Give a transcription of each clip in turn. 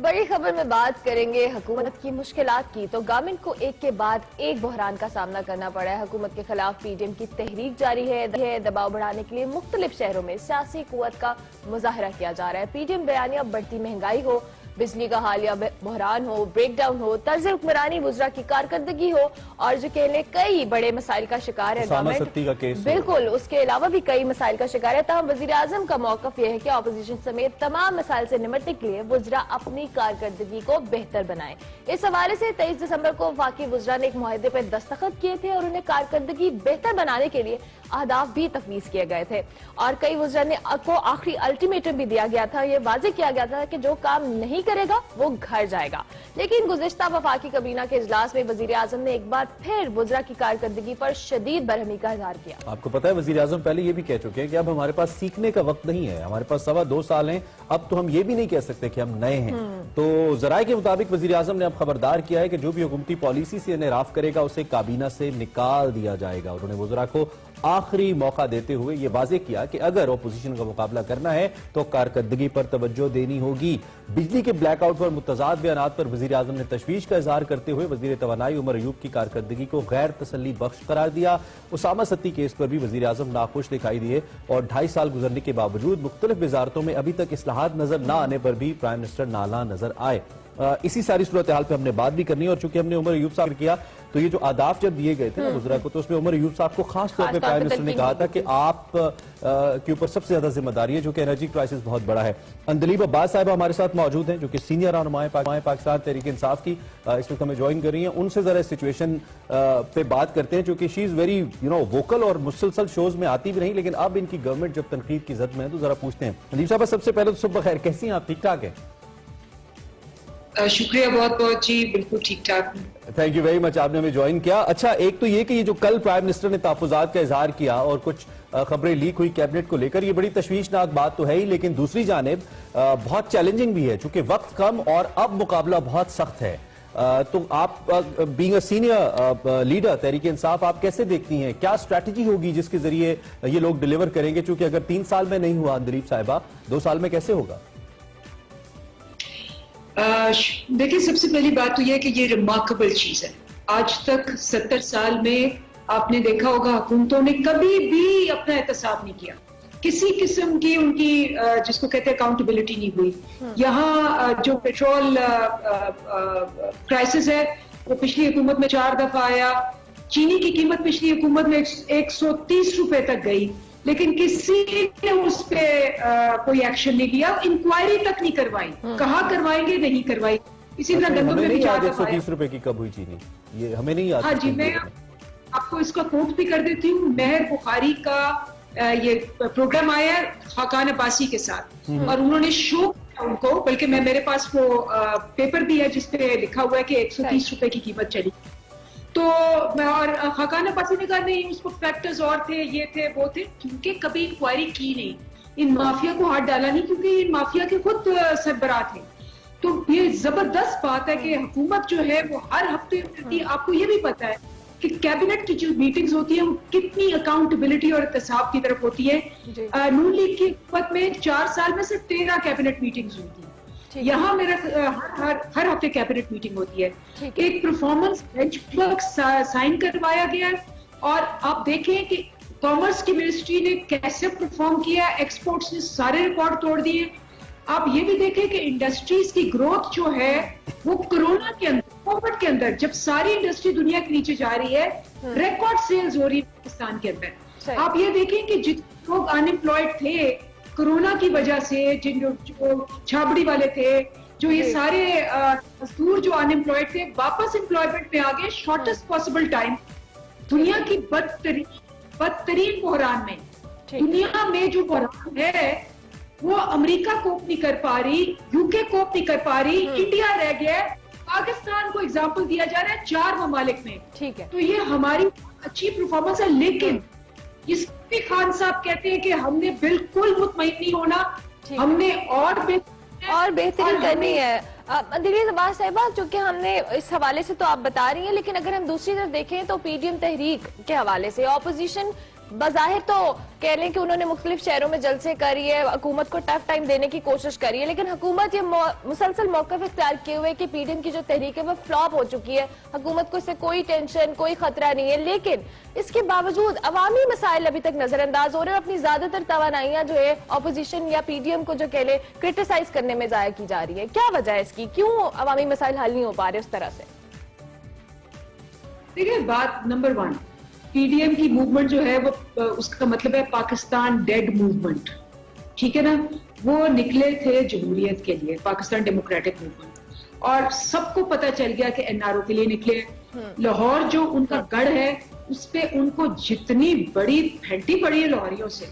बड़ी खबर में बात करेंगे हुकूमत की मुश्किलात की। तो गवर्नमेंट को एक के बाद एक बहरान का सामना करना पड़ा है। हुकूमत के खिलाफ पीडीएम की तहरीक जारी है। दबाव बढ़ाने के लिए मुख्तलिफ शहरों में सियासी कुव्वत का मुजाहरा किया जा रहा है। पीडीएम बयानिया बढ़ती महंगाई हो, बिजली का हालिया बहरान हो, ब्रेकडाउन हो, तर्ज हुक्मरानी वुज़रा की कारकर्दगी हो और जो कहने कई बड़े मसाइल का शिकार है गवर्नमेंट, बिल्कुल उसके अलावा भी कई मसाइल का शिकार है। तहम वज़ीर आज़म का मौक़िफ़ यह है कि अपोजिशन समेत तमाम मसाइल से निमटने के लिए वुज़रा अपनी कारकर्दगी को बेहतर बनाए। इस हवाले से 23 दिसंबर को वफाकी वुज़रा ने एक मुआहदे पर दस्तखत किए थे और उन्हें कारकर्दगी बेहतर बनाने के लिए अहदाफ भी तफवीज़ किए गए थे और कई वुज़रा ने को आखिरी अल्टीमेटम भी दिया गया था। ये वाज़ेह किया गया था कि जो काम नहीं करेगा वो घर जाएगा। लेकिन गुज़िश्ता वफाकी कबीना के इजलास में वज़ीर आज़म ने एक बार फिर वुज़रा की कारकर्दगी पर शदीद बरहमी का इज़हार किया। आपको पता है वज़ीर आज़म पहले ये भी कह चुके हैं कि अब हमारे पास सीखने का वक्त नहीं है, हमारे पास 2.25 साल हैं, अब तो हम ये भी नहीं कह सकते कि हम नए हैं। तो जराए के मुताबिक वज़ीर आज़म ने अब खबरदार किया है कि जो भी हुकूमती पॉलिसी से इन्हेराफ करेगा उसे काबीना से निकाल दिया जाएगा। उन्होंने वुज़रा को आखिरी मौका देते हुए ये वाज़ेह किया कि अगर अपोजिशन का मुकाबला करना है तो कारकर्दगी पर तवज्जो देनी होगी। बिजली के ब्लैकआउट पर मुतज़ाद बयानात पर वज़ीर आज़म ने तशवीश का इजहार करते हुए वज़ीर तवानाई उमर अयूब की कारकर्दगी को गैर तसल्ली बख्श करार दिया। उसामा सत्ती केस पर भी वज़ीर आज़म नाखुश दिखाई दिए और 2.5 साल गुजरने के बावजूद मुख्तलिफ वजारतों में अभी तक इस्लाहात नजर न आने पर भी प्राइम मिनिस्टर नाला नजर आए। इसी सारी सूरत हाल पे हमने बात भी करनी है और चूंकि हमने उमर अयूब साहब किया तो ये जो आदाफ जब दिए गए थे ना वुज़रा को, तो उसमें उमर अयूब साहब को खास तौर पे प्राइम मिनिस्टर ने कहा था कि आप के ऊपर सबसे ज्यादा जिम्मेदारी है, जो कि एनर्जी क्राइसिस बहुत बड़ा है। अंदलीब अब्बास साहब हमारे साथ मौजूद हैं जो कि सीनियर रहनुमाएं पाकिस्तान तहरीक इंसाफ की इस वक्त हमें ज्वाइन कर रही हैं। उनसे जरा सिचुएशन पे बात करते हैं, क्योंकि शी इज वेरी वोकल और मुसलसल शोज में आती भी नहीं, लेकिन अब इनकी गवर्नमेंट जब तनकीद की जद में है तो जरा पूछते हैं। अंदलीब साहब सबसे पहले तो सुबह खैर, कैसी हैं आप? ठीक ठाक है? शुक्रिया बहुत बहुत जी, बिल्कुल ठीक ठाक। थैंक यू वेरी मच, आपने हमें ज्वाइन किया। अच्छा, एक तो ये कि ये जो कल प्राइम मिनिस्टर ने तहफ़्फ़ुज़ात का इजहार किया और कुछ खबरें लीक हुई कैबिनेट को लेकर, ये बड़ी तशवीशनाक बात तो है ही, लेकिन दूसरी जानिब बहुत चैलेंजिंग भी है चूंकि वक्त कम और अब मुकाबला बहुत सख्त है। तो आप being a senior leader Tehreek Insaf, आप कैसे देखती हैं, क्या स्ट्रैटेजी होगी जिसके जरिए ये लोग डिलीवर करेंगे? चूंकि अगर 3 साल में नहीं हुआ अंदलीब साहिबा, 2 साल में कैसे होगा? देखिए, सबसे पहली बात तो यह है कि ये रिमार्केबल चीज है। आज तक 70 साल में आपने देखा होगा हुकूमतों ने कभी भी अपना एहतसाब नहीं किया, किसी किस्म की उनकी जिसको कहते हैं अकाउंटेबिलिटी नहीं हुई। यहाँ जो पेट्रोल क्राइसिस है वो पिछली हुकूमत में 4 दफा आया। चीनी की कीमत पिछली हुकूमत में 130 रुपए तक गई, लेकिन किसी ने उस पे कोई एक्शन नहीं लिया, इंक्वायरी तक नहीं करवाई। कहाँ करवाएंगे, नहीं करवाई। इसी तरह गंदम में भी 130 रुपए की कब हुई चीनी, ये हमें नहीं याद। हाँ जी, मैं आपको इसका कोट भी कर देती हूँ। मेहर बुखारी का ये प्रोग्राम आया है खाकान अब्बासी के साथ और उन्होंने शो किया उनको, बल्कि मेरे पास वो पेपर भी है जिसपे लिखा हुआ है कि 130 रुपए की कीमत चली। तो और खाकान अब्बासी ने कहा नहीं, उसको फैक्टर्स और थे, ये थे वो थे, क्योंकि कभी इंक्वायरी की नहीं, इन माफिया को हाथ डाला नहीं, क्योंकि इन माफिया के खुद सरबराह थे। तो ये जबरदस्त बात है कि हुकूमत जो है वो हर हफ्ते करती है। आपको ये भी पता है कि कैबिनेट की जो मीटिंग्स होती है वो कितनी अकाउंटेबिलिटी और एहतसाब की तरफ होती है। नून लीग की हुकूमत में 4 साल में सिर्फ 13 कैबिनेट मीटिंग्स हुई थी। यहाँ मेरा हर हफ्ते कैबिनेट मीटिंग होती है। एक परफॉर्मेंस बेंचमार्क साइन करवाया गया है और आप देखें कि कॉमर्स की मिनिस्ट्री ने कैसे परफॉर्म किया, एक्सपोर्ट्स ने सारे रिकॉर्ड तोड़ दिए। आप ये भी देखें कि इंडस्ट्रीज की ग्रोथ जो है वो कोरोना के अंदर, कोविड के अंदर, जब सारी इंडस्ट्री दुनिया के नीचे जा रही है, रिकॉर्ड सेल्स हो रही है पाकिस्तान के अंदर। आप ये देखें कि जितने लोग अनएम्प्लॉयड थे कोरोना की वजह से, जिन जो छाबड़ी वाले थे, जो ये सारे मजदूर जो अनएम्प्लॉयड थे, वापस एम्प्लॉयमेंट में आ गए शॉर्टेस्ट पॉसिबल टाइम। दुनिया की बदतरीन बहरान में, दुनिया में जो बहरान है वो अमेरिका कोप नहीं कर पा रही, यूके कोप नहीं कर पा रही, इंडिया रह गया है। पाकिस्तान को एग्जाम्पल दिया जा रहा है 4 ममालिक में। ठीक है, तो ये हमारी अच्छी परफॉर्मेंस है, लेकिन इसमें खान साहब कहते हैं कि हमने बिल्कुल मुतमईन नहीं होना, हमने और बेहतरी करनी है। अंदलीब अब्बास साहिबा, चूंकि हमने इस हवाले से तो आप बता रही हैं, लेकिन अगर हम दूसरी तरफ देखें तो पीडीएम तहरीक के हवाले से अपोजिशन बज़ाहिर तो कह लें कि उन्होंने मुख्तलिफ शहरों में जलसे करी है, हुकूमत को टफ टाइम देने की कोशिश करी है, लेकिन हुकूमत ये मुसलसल मौक़िफ़ इख्तियार किए हुए कि पीडीएम की जो तहरीक है वो फ्लॉप हो चुकी है, हुकूमत को इससे कोई टेंशन कोई खतरा नहीं है, लेकिन इसके बावजूद अवामी मसाइल अभी तक नजरअंदाज हो रहे हैं। अपनी ज्यादातर तवानाइयां जो है अपोजिशन या पीडीएम को जो कह ले क्रिटिसाइज करने में जाया की जा रही है। क्या वजह है इसकी, क्यों अवामी मसाइल हल नहीं हो पा रहे उस तरह से? देखिए, बात नंबर 1, पीडीएम की मूवमेंट जो है वो उसका मतलब है पाकिस्तान डेड मूवमेंट, ठीक है ना। वो निकले थे जमहूरियत के लिए, पाकिस्तान डेमोक्रेटिक मूवमेंट, और सबको पता चल गया कि एनआरओ के लिए निकले। लाहौर जो उनका गढ़ है उस पे उनको जितनी बड़ी फेंटी पड़ी है लाहौरियों से,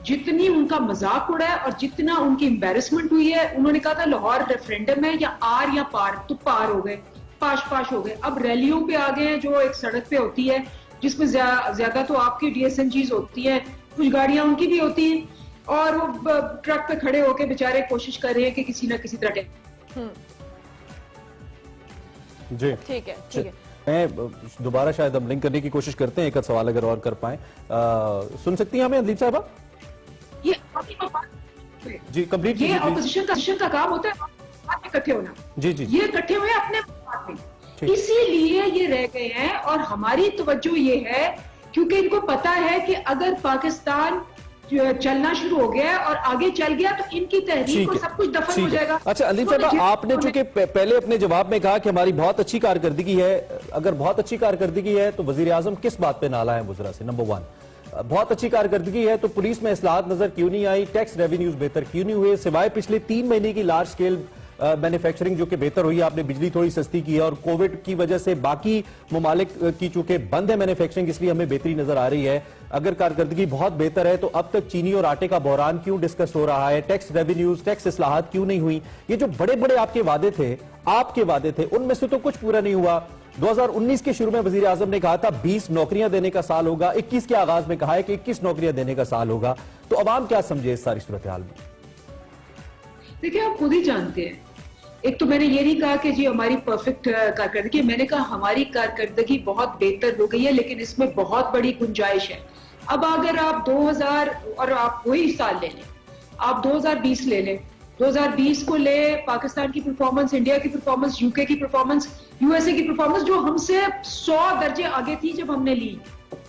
जितनी उनका मजाक उड़ा है और जितना उनकी एम्बेरसमेंट हुई है। उन्होंने कहा था लाहौर रेफरेंडम है या आर या पार, तो पार हो गए, पाश हो गए। अब रैलियों पे आ गए हैं जो एक सड़क पे होती है जिसमें ज्यादा तो आपकी डीएसएनजीज होती है, कुछ गाड़ियां उनकी भी होती हैं, और वो ट्रक पे खड़े होके बेचारे कोशिश कर रहे हैं कि किसी ना किसी तरह जी ठीक है, ठीक है। मैं दोबारा शायद हम लिंक करने की कोशिश करते हैं, एक सवाल अगर और कर पाए। सुन सकती हैं हमें अदलीब साहबा? ये जी कंप्लीट, ये ऑपोजिशन का काम होता है इकट्ठे होना। जी जी, ये इकट्ठे हुए अपने बात में, इसीलिए ये रह गए हैं। और हमारी तवज्जो ये है क्योंकि इनको पता है कि अगर पाकिस्तान चलना शुरू हो गया और आगे चल गया तो इनकी तहरीक और सब कुछ दफन हो जाएगा। अच्छा अदलीब साहबा, आपने चूंकि पहले अपने जवाब में कहा कि हमारी बहुत अच्छी कारकर्दगी है, अगर बहुत अच्छी कारकर्दगी है तो वजीर आजम किस बात पे नाला है मुजरा से? नंबर 1, बहुत अच्छी कारकर्दगी है तो पुलिस में इस्लाहत नजर क्यों नहीं आई? टैक्स रेवेन्यूज बेहतर क्यों नहीं हुए? सिवाय पिछले 3 महीने की लार्ज स्केल मैन्युफैक्चरिंग जो कि बेहतर हुई, आपने बिजली थोड़ी सस्ती की है, और कोविड की वजह से बाकी ममालिक की चूंकि बंद है मैन्युफैक्चरिंग, इसलिए हमें बेहतरी नजर आ रही है। अगर कारकर्दगी बहुत बेहतर है तो अब तक चीनी और आटे का बहरान क्यों डिस्कस हो रहा है? टैक्स रेवेन्यूज, टैक्स इस्लाहत क्यों नहीं हुई? ये जो बड़े बड़े आपके वादे थे उनमें से तो कुछ पूरा नहीं हुआ। 2019 के शुरू में वजीर आजम ने कहा था 20 नौकरियां देने का साल होगा, 21 के आगाज में कहा है कि 21 नौकरियां देने का साल होगा। तो अवाम क्या समझे इस सारी सूरत हाल में? देखिए, आप खुद ही जानते हैं, एक तो मैंने ये नहीं कहा कि जी हमारी परफेक्ट कारकर्दगी, मैंने कहा हमारी कारकर्दगी बहुत बेहतर हो गई है, लेकिन इसमें बहुत बड़ी गुंजाइश है। अब अगर आप 2000 और आप वही साल ले लें, आप 2020 ले लें, 2020 को ले, पाकिस्तान की परफॉर्मेंस, इंडिया की परफॉर्मेंस, यूके की परफॉर्मेंस, यूएसए की परफॉर्मेंस जो हमसे 100 दर्जे आगे थी जब हमने ली,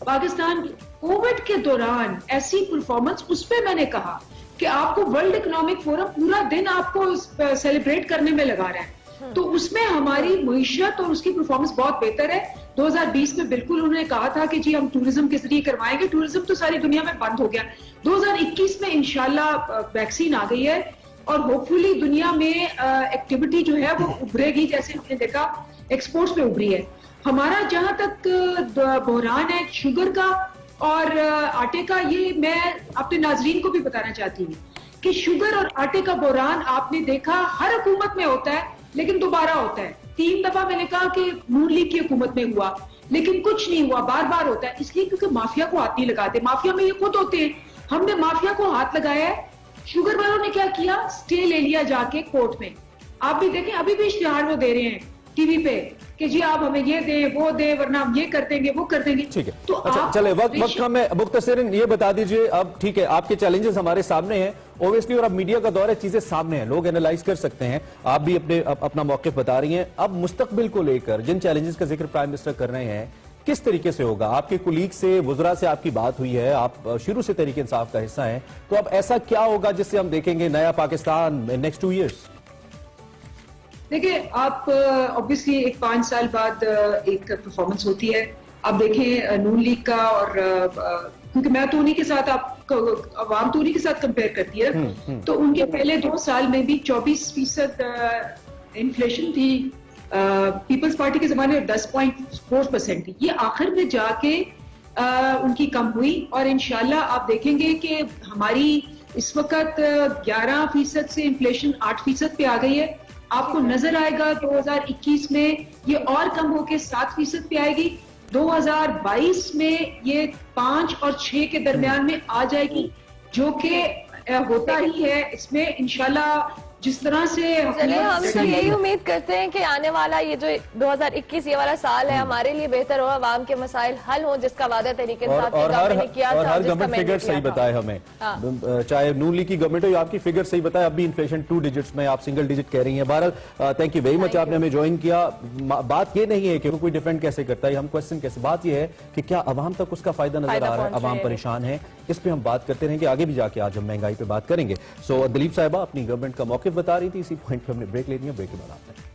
पाकिस्तान कोविड के दौरान ऐसी परफॉर्मेंस, उस पर मैंने कहा कि आपको वर्ल्ड इकोनॉमिक फोरम पूरा दिन आपको सेलिब्रेट करने में लगा रहा है, तो उसमें हमारी मईशत और उसकी परफॉर्मेंस बहुत बेहतर है। 2020 में बिल्कुल उन्होंने कहा था कि जी हम टूरिज्म के जरिए करवाएंगे, टूरिज्म तो सारी दुनिया में बंद हो गया। 2021 में इंशाल्लाह वैक्सीन आ गई है और होपफुली दुनिया में एक्टिविटी जो है वो उभरेगी, जैसे हमने देखा एक्सपोर्ट्स में उभरी है। हमारा जहां तक बहरान है शुगर का और आटे का, ये मैं अपने नाजरीन को भी बताना चाहती हूँ कि शुगर और आटे का बहरान आपने देखा हर हुकूमत में होता है, लेकिन दोबारा होता है। 3 दफा मैंने कहा कि नून लीग की हुकूमत में हुआ, लेकिन कुछ नहीं हुआ, बार बार होता है, इसलिए क्योंकि माफिया को हाथ नहीं लगाते। माफिया में ये खुद होते हैं, हमने माफिया को हाथ लगाया है। शुगर वालों ने क्या किया, स्टे ले लिया जाके कोर्ट में। आप भी देखें, अभी भी इश्तिहार वो दे रहे हैं टीवी पे कि जी आप हमें ये दें वो दें, वरना हम ये कर देंगे वो कर देंगे। ठीक है, तो अच्छा चले, वक्त कम है, मुख्तसरन ये बता दीजिए अब, ठीक है आपके चैलेंजेस हमारे सामने हैं ओबियसली, और अब मीडिया का दौर है, चीजें सामने हैं, लोग एनालाइज कर सकते हैं, आप भी अपना मौक़िफ़ बता रही हैं। अब मुस्तकबिल को लेकर जिन चैलेंजेस का जिक्र प्राइम मिनिस्टर कर रहे हैं, किस तरीके से होगा? आपके कुलीग से, वुज़रा से आपकी बात हुई है, आप शुरू से तहरीक इंसाफ का हिस्सा हैं, तो अब ऐसा क्या होगा जिससे हम देखेंगे नया पाकिस्तान नेक्स्ट 2 ईयर्स? देखिए, आप ऑब्वियसली एक 5 साल बाद एक परफॉर्मेंस होती है। आप देखें नून लीग का, और क्योंकि मैं तो उन्हीं के साथ, आप आवाम तो उन्हीं के साथ कंपेयर करती है, तो उनके पहले 2 साल में भी 24% इन्फ्लेशन थी, पीपल्स पार्टी के जमाने में 10.4% थी। ये आखिर में जाके उनकी कम हुई, और इंशाल्लाह आप देखेंगे कि हमारी इस वक्त 11% से इन्फ्लेशन 8% पे आ गई है। आपको नजर आएगा 2021 में ये और कम होके 7% पे आएगी, 2022 में ये 5 और 6 के दरमियान में आ जाएगी, जो कि होता ही है। इसमें इंशाल्लाह जिस तरह से चलिए हम तो हुकूमत- यही उम्मीद करते हैं कि आने वाला ये जो 2021 ये वाला साल है हमारे लिए बेहतर हो, आवाम के मसाइल हल हो, जिसका वादा तहरीक इंसाफ की गवर्नमेंट ने किया और था, हर जिसका गवर्नमेंट मैंने फिगर किया सही था। बताए हमें, चाहे नून लीग की गवर्नमेंट हो या आपकी फिगर सही बताए। अब भी इन्फ्लेशन 2 डिजिट्स में, आप सिंगल डिजिट कह रही हैं। बहरहाल थैंक यू वेरी मच, आपने हमें ज्वाइन किया। बात ये नहीं है कि कोई डिफेंड कैसे करता है, हम क्वेश्चन कैसे, बात ये है कि क्या अवाम तक उसका फायदा नजर फायदा आ रहा है, पहुंच अवाम रहा है। परेशान है। इस पे हम बात करते रहेंगे, आगे भी जाके आज हम महंगाई पे बात करेंगे। सो दिलीप साहिबा अपनी गवर्नमेंट का मौक़िफ़ बता रही थी, इसी पॉइंट पे हमने ब्रेक ले लिया, ब्रेक के बाद आते हैं।